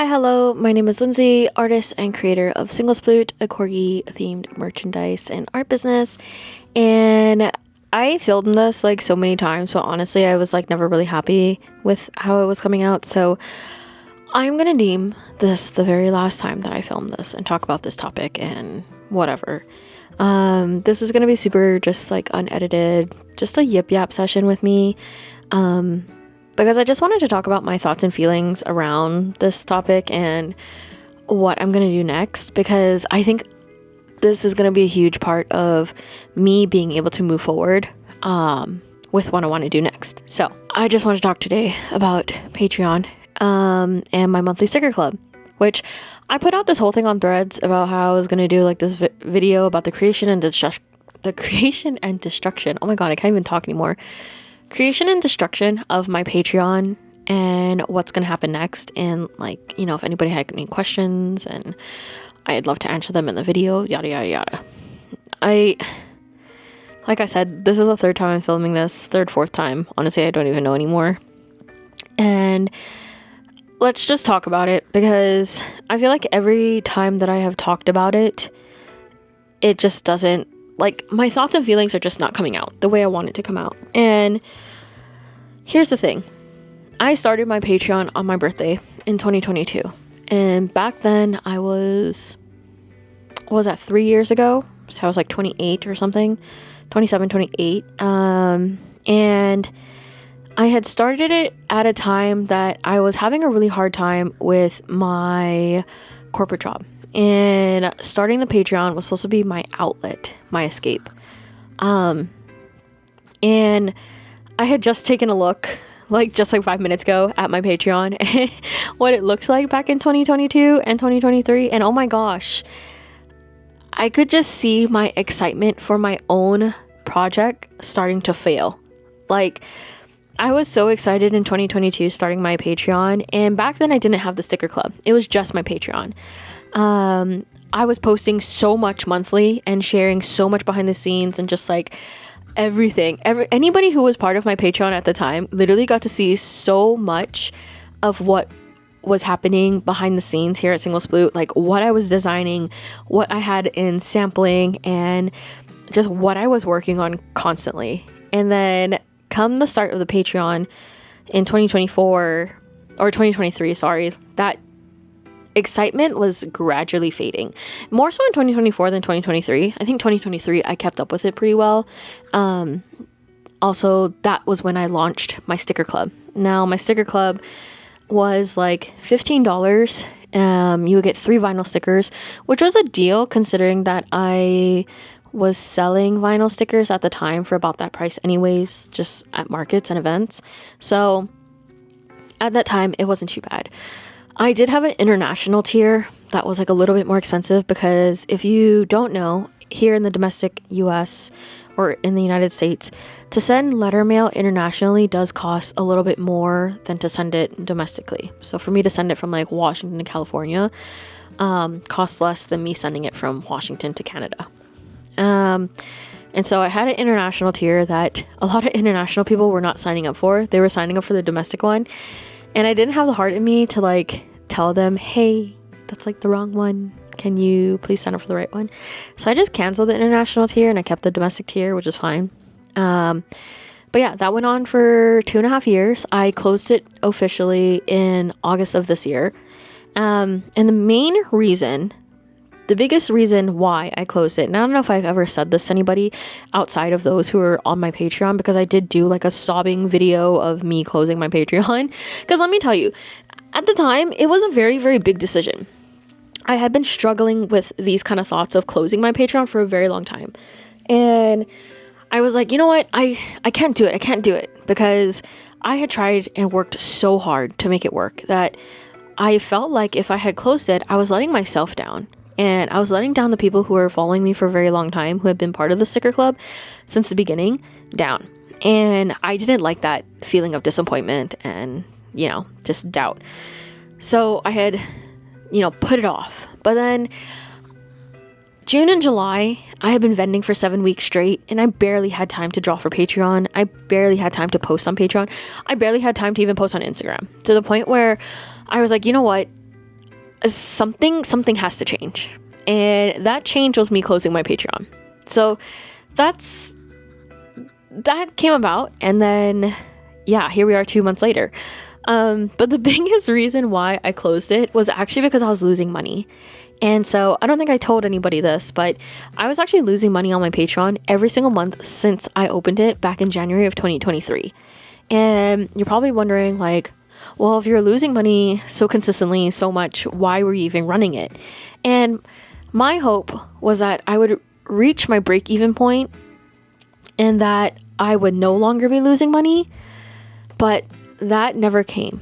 Hi, hello, my name is Lindsay, artist and creator of Sploot, a corgi themed merchandise and art business. And I filmed this like so many times, but honestly, I was like never really happy with how it was coming out. So I'm gonna deem this the very last time that I film this and talk about this topic and whatever. This is gonna be super just like unedited, just a yip yap session with me. Because I just wanted to talk about my thoughts and feelings around this topic and what I'm going to do next, because I think this is going to be a huge part of me being able to move forward with what I want to do next. So I just want to talk today about Patreon and my monthly sticker club, which I put out this whole thing on Threads about how I was going to do like this video about the creation and destruction. Oh my god, I can't even talk anymore. Creation and destruction of my Patreon and what's going to happen next, and like, you know, if anybody had any questions, and I'd love to answer them in the video, yada yada yada. Like I said, this is the third time I'm filming this, fourth time, honestly I don't even know anymore. And let's just talk about it, because I feel like every time that I have talked about it, it just doesn't, like, my thoughts and feelings are just not coming out the way I want it to come out. And here's the thing. I started my Patreon on my birthday in 2022. And back then I was, what was that, 3 years ago? So I was like 28 or something, 27, 28. And I had started it at a time that I was having a really hard time with my corporate job. And starting the Patreon was supposed to be my outlet, my escape. And I had just taken a look, like just like 5 minutes ago, at my Patreon and what it looks like back in 2022 and 2023. And oh my gosh, I could just see my excitement for my own project starting to fail. Like, I was so excited in 2022 starting my Patreon, and back then I didn't have the sticker club. It was just my Patreon. I was posting so much monthly and sharing so much behind the scenes and just like everything. Anybody who was part of my Patreon at the time literally got to see so much of what was happening behind the scenes here at Sploot, like what I was designing, what I had in sampling, and just what I was working on constantly. And then come the start of the Patreon in 2024 or 2023, sorry, that excitement was gradually fading, more so in 2024 than 2023. I think 2023 I kept up with it pretty well. Also, that was when I launched my sticker club. Now my sticker club was like $15. You would get 3 vinyl stickers, which was a deal considering that I was selling vinyl stickers at the time for about that price anyways, just at markets and events. So at that time it wasn't too bad. I did have an international tier that was like a little bit more expensive, because if you don't know, here in the domestic US or in the United States, to send letter mail internationally does cost a little bit more than to send it domestically. So for me to send it from like Washington to California costs less than me sending it from Washington to Canada. And so I had an international tier that a lot of international people were not signing up for. They were signing up for the domestic one. And I didn't have the heart in me to like tell them, hey, that's like the wrong one. Can you please sign up for the right one? So I just canceled the international tier and I kept the domestic tier, which is fine. But yeah, that went on for 2.5 years. I closed it officially in August of this year. And the biggest reason why I closed it, and I don't know if I've ever said this to anybody outside of those who are on my Patreon, because I did do like a sobbing video of me closing my Patreon. Because let me tell you, at the time, it was a very, very big decision. I had been struggling with these kind of thoughts of closing my Patreon for a very long time. And I was like, you know what? I can't do it. I can't do it, because I had tried and worked so hard to make it work that I felt like if I had closed it, I was letting myself down. And I was letting down the people who were following me for a very long time, who had been part of the sticker club since the beginning, down. And I didn't like that feeling of disappointment and, you know, just doubt. So I had, you know, put it off. But then June and July, I had been vending for 7 weeks straight, and I barely had time to draw for Patreon. I barely had time to post on Patreon. I barely had time to even post on Instagram, to the point where I was like, you know what? something has to change. And that change was me closing my Patreon. So that came about, and then here we are 2 months later. But the biggest reason why I closed it was actually because I was losing money. And so I don't think I told anybody this, but I was actually losing money on my Patreon every single month since I opened it back in January of 2023. And you're probably wondering, like, well, if you're losing money so consistently, so much, why were you even running it? And my hope was that I would reach my break-even point and that I would no longer be losing money, but that never came.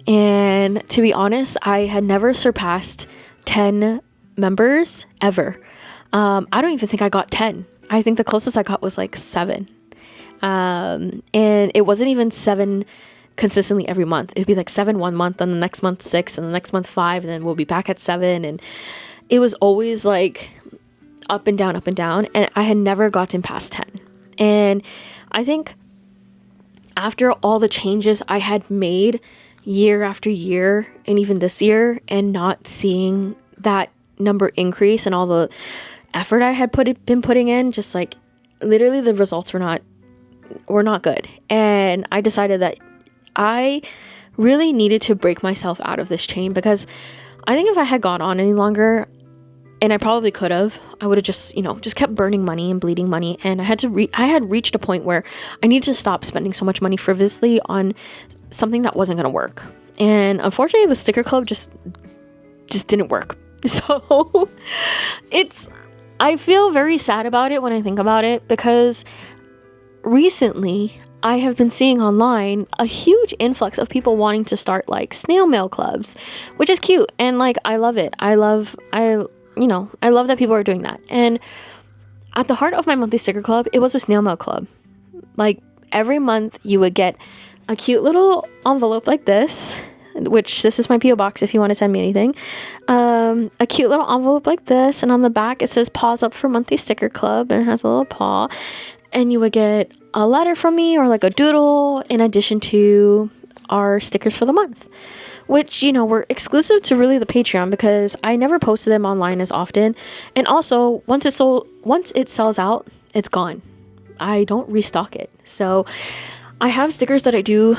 And to be honest, I had never surpassed 10 members ever. I don't even think I got 10. I think the closest I got was like 7. And it wasn't even 7 consistently every month. It'd be like 7 one month, and the next month 6, and the next month 5, and then we'll be back at 7. And it was always like up and down, and I had never gotten past 10. And I think after all the changes I had made year after year, and even this year, and not seeing that number increase and all the effort I had been putting in, just like literally the results were not good. And I decided that I really needed to break myself out of this chain, because I think if I had gone on any longer, and I probably could have, I would have just kept burning money and bleeding money. And I had reached a point where I needed to stop spending so much money frivolously on something that wasn't going to work. And unfortunately, the sticker club just didn't work. So I feel very sad about it when I think about it, because recently I have been seeing online a huge influx of people wanting to start like snail mail clubs, which is cute. And like, I love it. I love that people are doing that. And at the heart of my monthly sticker club, it was a snail mail club. Like every month you would get a cute little envelope like this, which this is my P.O. box if you want to send me anything. A cute little envelope like this, and on the back it says paws up for monthly sticker club, and it has a little paw. And you would get a letter from me, or like a doodle, in addition to our stickers for the month, which, were exclusive to really the Patreon, because I never posted them online as often. And also, once it sells out, it's gone. I don't restock it. So I have stickers that I do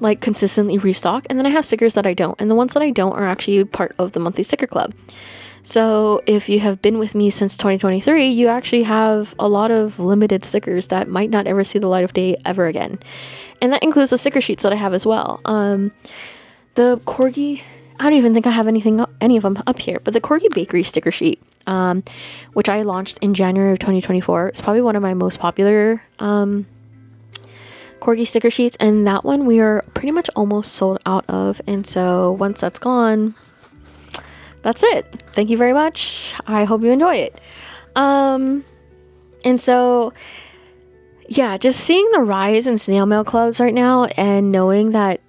like consistently restock, and then I have stickers that I don't. And the ones that I don't are actually part of the monthly sticker club. So if you have been with me since 2023, you actually have a lot of limited stickers that might not ever see the light of day ever again. And that includes the sticker sheets that I have as well. The Corgi, I don't even think I have any of them up here, but the Corgi Bakery sticker sheet, which I launched in January of 2024, is probably one of my most popular Corgi sticker sheets, and that one we are pretty much almost sold out of. And so once that's gone, that's it. Thank you very much. I hope you enjoy it. And so just seeing the rise in snail mail clubs right now, and knowing that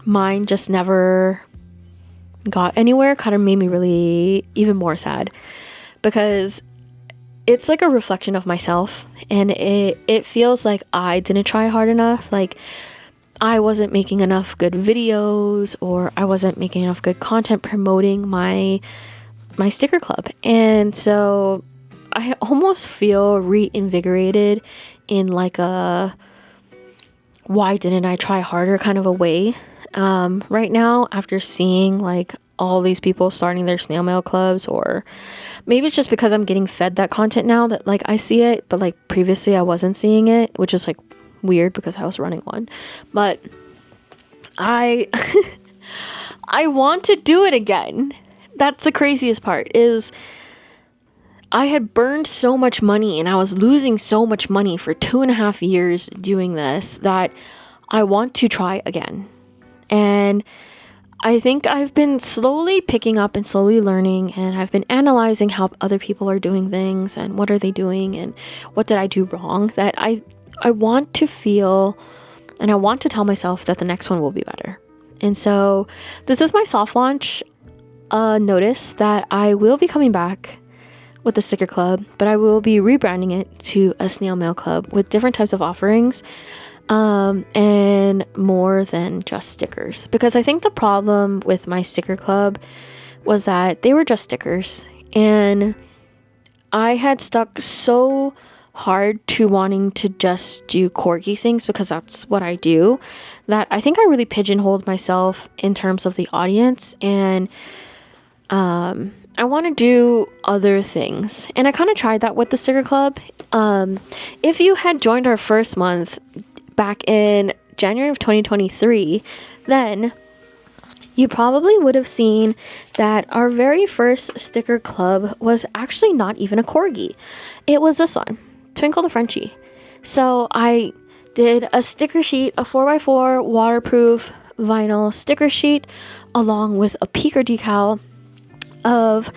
mine just never got anywhere, kind of made me really even more sad, because it's like a reflection of myself, and it feels like I didn't try hard enough. Like I wasn't making enough good videos, or I wasn't making enough good content promoting my sticker club. And so I almost feel reinvigorated in like a why didn't I try harder kind of a way right now, after seeing like all these people starting their snail mail clubs. Or maybe it's just because I'm getting fed that content now that like I see it, but like previously I wasn't seeing it, which is like weird because I was running one. But I want to do it again. That's the craziest part, is I had burned so much money and I was losing so much money for 2.5 years doing this, that I want to try again. And I think I've been slowly picking up and slowly learning, and I've been analyzing how other people are doing things and what are they doing and what did I do wrong, that I want to feel, and I want to tell myself that the next one will be better. And so this is my soft launch notice that I will be coming back with the sticker club, but I will be rebranding it to a snail mail club with different types of offerings. and more than just stickers. Because I think the problem with my sticker club was that they were just stickers, and I had stuck so hard to wanting to just do corgi things because that's what I do, that I think I really pigeonholed myself in terms of the audience, and I want to do other things. And I kind of tried that with the sticker club. If you had joined our first month back in January of 2023, then you probably would have seen that our very first sticker club was actually not even a corgi. It was this one, Twinkle the Frenchie. So I did a sticker sheet, a 4x4 waterproof vinyl sticker sheet, along with a peeker decal of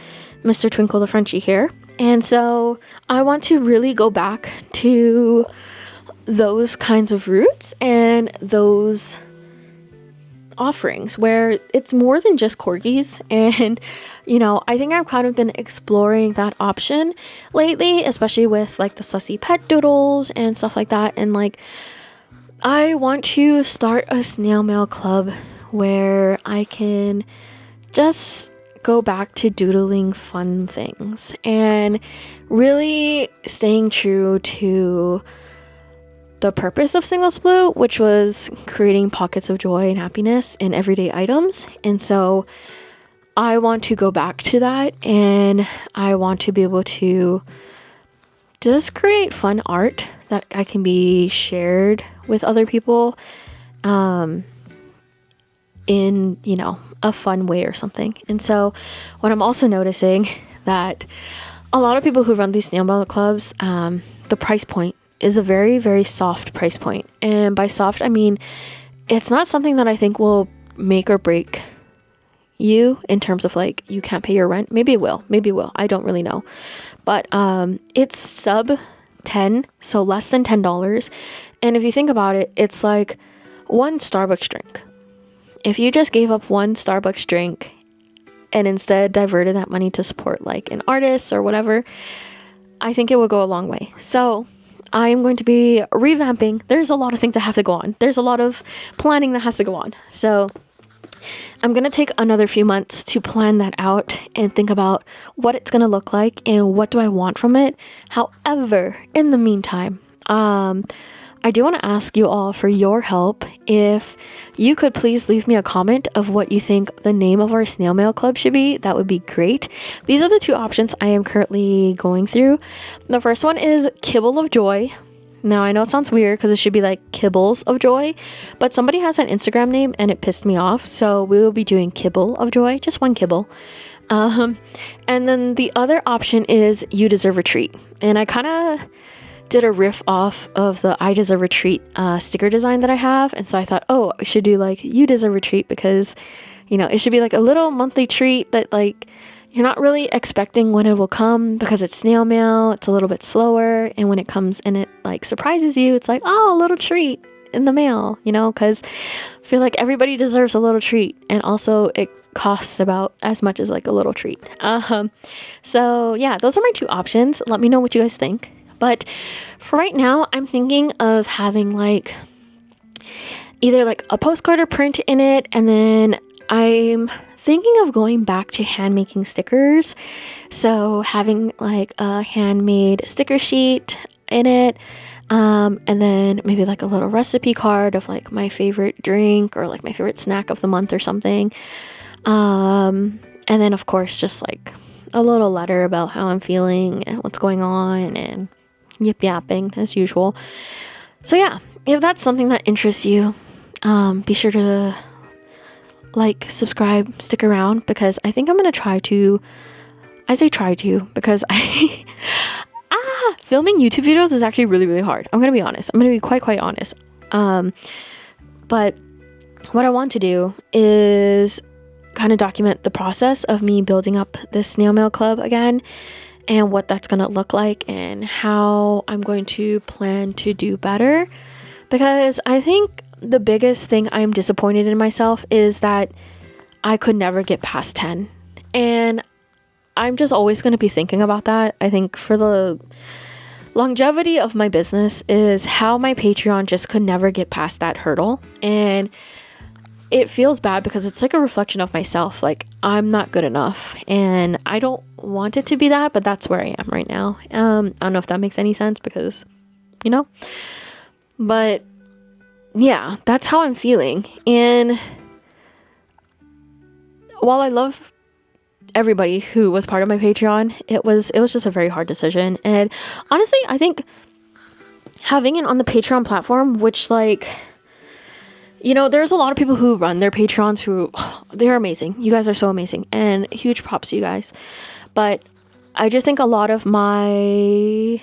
Mr. Twinkle the Frenchie here. And so I want to really go back to those kinds of roots and those offerings where it's more than just corgis. And I think I've kind of been exploring that option lately, especially with like the sussy pet doodles and stuff like that. And like, I want to start a snail mail club where I can just go back to doodling fun things and really staying true to the purpose of Single Sploot, which was creating pockets of joy and happiness in everyday items. And so I want to go back to that, and I want to be able to just create fun art that I can be shared with other people in a fun way or something. And so what I'm also noticing that a lot of people who run these snail mail clubs, the price point is a very, very soft price point. And by soft, I mean it's not something that I think will make or break you in terms of like you can't pay your rent. Maybe it will, I don't really know. But it's sub 10, so less than $10. And if you think about it, it's like one Starbucks drink. If you just gave up one Starbucks drink and instead diverted that money to support like an artist or whatever, I think it would go a long way. So I'm going to be revamping. There's a lot of things that have to go on. There's a lot of planning that has to go on. So I'm going to take another few months to plan that out and think about what it's going to look like and what do I want from it. However, in the meantime, I do want to ask you all for your help. If you could please leave me a comment of what you think the name of our snail mail club should be, that would be great. These are the two options I am currently going through. The first one is Kibble of Joy. Now, I know it sounds weird because it should be like Kibbles of Joy, but somebody has an Instagram name and it pissed me off. So we will be doing Kibble of Joy, just one kibble. And then the other option is You Deserve a Treat. And I kind of did a riff off of the I Deserve a Treat sticker design that I have. And so I thought, I should do like You Deserve a Treat because, it should be like a little monthly treat that like you're not really expecting when it will come because it's snail mail. It's a little bit slower. And when it comes and it like surprises you, it's like, a little treat in the mail, because I feel like everybody deserves a little treat. And also it costs about as much as like a little treat. So yeah, those are my two options. Let me know what you guys think. But for right now, I'm thinking of having like either like a postcard or print in it. And then I'm thinking of going back to hand making stickers. So having like a handmade sticker sheet in it. And then maybe like a little recipe card of like my favorite drink or like my favorite snack of the month or something. And then of course, just like a little letter about how I'm feeling and what's going on and yip yapping as usual. So yeah, if that's something that interests you, be sure to like, subscribe, stick around, because I think I'm going to try to, I say try to, because filming YouTube videos is actually really, really hard. I'm going to be honest. I'm going to be quite honest. But what I want to do is kind of document the process of me building up this snail mail club again and what that's going to look like and how I'm going to plan to do better. Because I think the biggest thing I'm disappointed in myself is that I could never get past 10. And I'm just always going to be thinking about that. I think for the longevity of my business is how my Patreon just could never get past that hurdle. And it feels bad because it's like a reflection of myself. Like, I'm not good enough, and I don't want it to be that, but that's where I am right now. I don't know if that makes any sense because, but yeah, that's how I'm feeling. And while I love everybody who was part of my Patreon, it was just a very hard decision. And honestly, I think having it on the Patreon platform, which there's a lot of people who run their Patreons who, they're amazing. You guys are so amazing, and huge props to you guys. But I just think a lot of my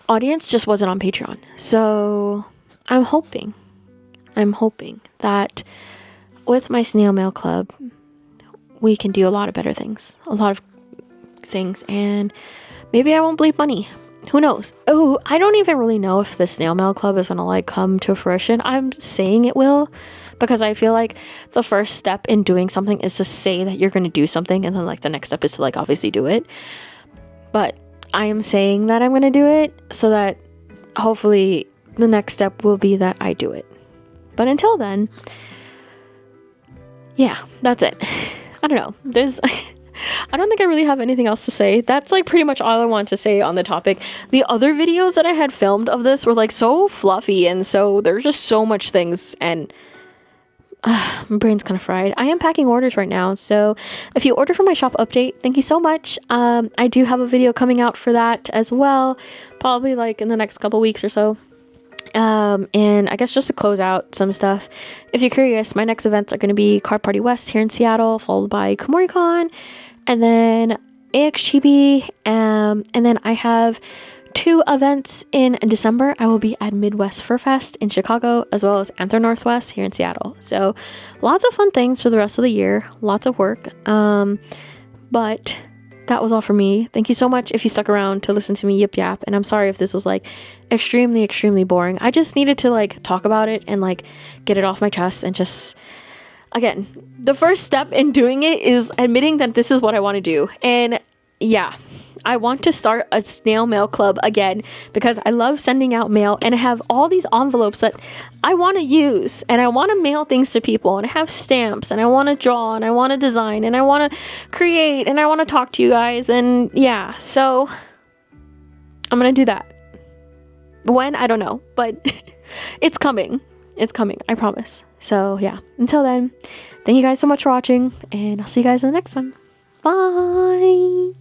audience just wasn't on Patreon. So I'm hoping that with my Snail Mail Club, we can do a lot of things, and maybe I won't bleed money. Who knows? Oh, I don't even really know if the Snail Mail Club is gonna come to fruition. I'm saying it will, because I feel like the first step in doing something is to say that you're gonna do something, and then the next step is to obviously do it. But I am saying that I'm gonna do it, so that hopefully the next step will be that I do it. But until then, yeah, that's it. I don't know. I don't think I really have anything else to say. That's pretty much all I want to say on the topic. The other videos that I had filmed of this were so fluffy, and so there's just so much things, and my brain's kind of fried. I am packing orders right now, so if you order from my shop update, thank you so much. I do have a video coming out for that as well, probably in the next couple weeks or so. And I guess just to close out some stuff, if you're curious, my next events are going to be Card Party West here in Seattle, followed by KomoriCon, and then AXGB, and then I have 2 events in December. I will be at Midwest Fur Fest in Chicago, as well as Anther Northwest here in Seattle. So lots of fun things for the rest of the year, lots of work. But that was all for me. Thank you so much if you stuck around to listen to me yip yap, and I'm sorry if this was extremely boring. I just needed to talk about it and get it off my chest, and just, again, the first step in doing it is admitting that this is what I want to do. And yeah, I want to start a snail mail club again, because I love sending out mail, and I have all these envelopes that I want to use, and I want to mail things to people, and I have stamps, and I want to draw, and I want to design, and I want to create, and I want to talk to you guys. And yeah, so I'm gonna do that. When? I don't know, but it's coming, I promise. So yeah, until then, thank you guys so much for watching, and I'll see you guys in the next one. Bye.